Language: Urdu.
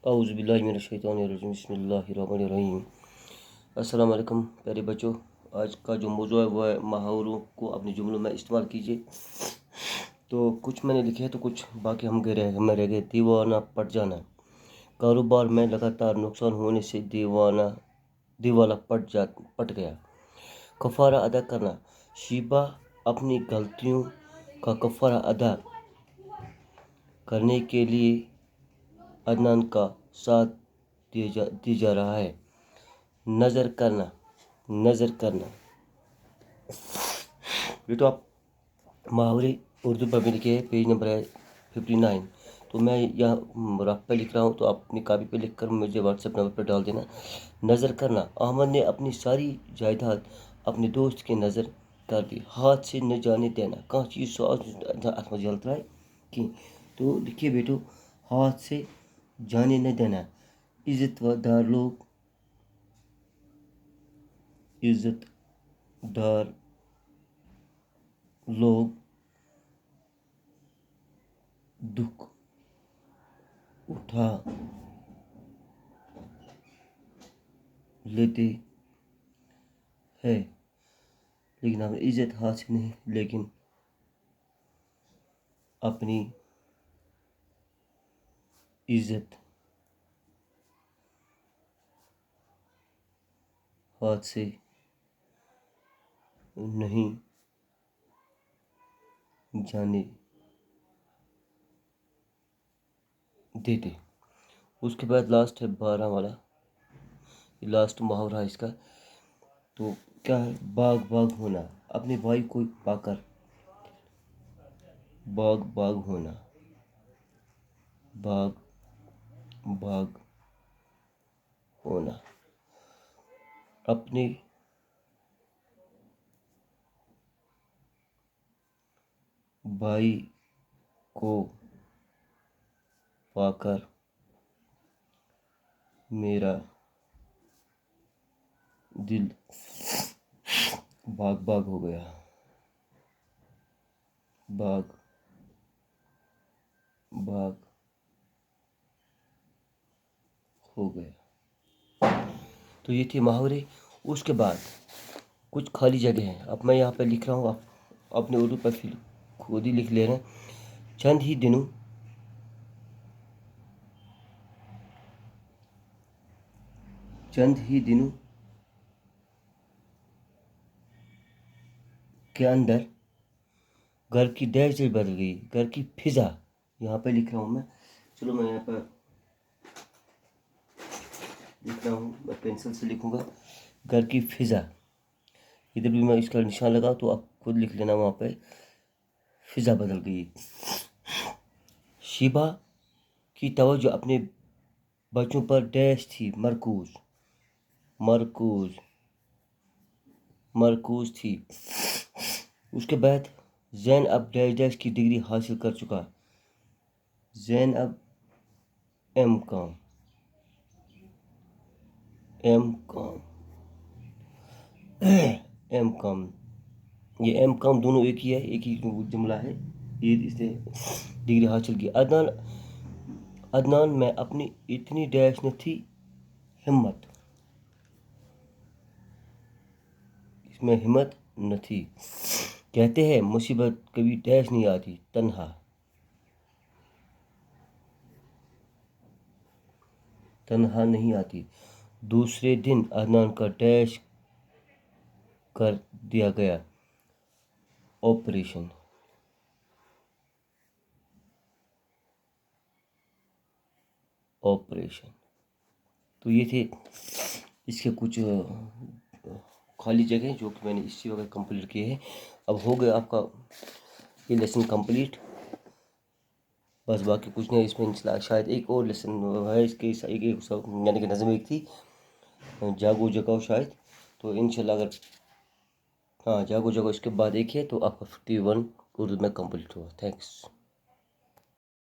اعوذ باللہ من الشیطان الرجیم بسم اللہ الرحمن الرحیم۔ السلام علیکم پیارے بچوں، آج کا جو موضوع ہے وہ ہے محاوروں کو اپنے جملوں میں استعمال کیجیے۔ تو کچھ میں نے لکھے ہیں تو کچھ باقی ہمیں رہ گئے۔ دیوانہ پٹ جانا، کاروبار میں لگاتار نقصان ہونے سے دیوالا پٹ گیا۔ کفارہ ادا کرنا، شیبہ اپنی غلطیوں کا کفارہ ادا کرنے کے لیے عدنان کا ساتھ دی جا رہا ہے۔ نظر کرنا یہ تو آپ محاورے اردو پر بھی لکھے ہیں، پیج نمبر ہے 59۔ تو میں یہاں رف پہ لکھ رہا ہوں، تو آپ اپنی کاپی پہ لکھ کر مجھے واٹس ایپ نمبر پہ ڈال دینا۔ نظر کرنا، احمد نے اپنی ساری جائیداد اپنے دوست کی نظر کر دی۔ ہاتھ سے نہ جانے دینا، کہاں چیز سو اتنا جلد رہا ہے کہ تو لکھیے بیٹو، ہاتھ سے جانے نہ دینا۔ عزت دار لوگ دکھ اٹھا لیتے ہیں، لیکن ہمیں عزت ہاتھ سے نہیں، لیکن اپنی عزت ہاتھ سے نہیں جانے دیتے۔ اس کے بعد لاسٹ ہے 12 والا، لاسٹ محاورہ ہے اس کا۔ تو کیا ہے؟ باغ ہونا، اپنے بھائی کو پا کر باغ ہونا، باغ ہونا، اپنے بھائی کو پا کر میرا دل باغ ہو گیا، باغ ہو گیا۔ تو یہ تھے محاورے۔ اس کے بعد کچھ خالی جگہ ہیں، اب میں یہاں پہ لکھ رہا ہوں، آپ اپنے اردو پر خود ہی لکھ لینا۔ چند ہی دنوں کے اندر گھر کی ڈیش بدل گئی، گھر کی فضا یہاں پہ لکھ رہا ہوں میں۔ چلو میں یہاں پر لکھ رہا ہوں، میں پینسل سے لکھوں گا۔ گھر کی فضا، ادھر بھی میں اس کا نشان لگا تو آپ خود لکھ لینا، وہاں پہ فضا بدل گئی۔ شیبہ کی توجہ اپنے بچوں پر ڈیش تھی، مرکوز تھی۔ اس کے بعد زین اب ڈیش کی ڈگری حاصل کر چکا، زین اب ایم کام، یہ ایم کام دونوں ایک ہی جملہ ہے، یہ اس نے ڈگری حاصل کی۔ عدنان میں اپنی اتنی ڈیش نہ تھی ہمت، اس میں ہمت نہ تھی۔ کہتے ہیں مصیبت کبھی ڈیش نہیں آتی تنہا نہیں آتی۔ دوسرے دن عدنان کا ڈیش کر دیا گیا، آپریشن۔ تو یہ تھے اس کے کچھ خالی جگہ جو کہ میں نے اسی وقت کمپلیٹ کیے ہیں۔ اب ہو گیا آپ کا یہ لیسن کمپلیٹ، بس باقی کچھ نہیں۔ اس میں شاید ایک اور لیسن ہے، اس کے یعنی کہ نظم ایک تھی، جاگو شاید۔ تو انشاءاللہ اگر جاگو اس کے بعد ایک ہے تو آپ کا 51 اردو میں کمپلیٹ ہوا۔ تھینکس۔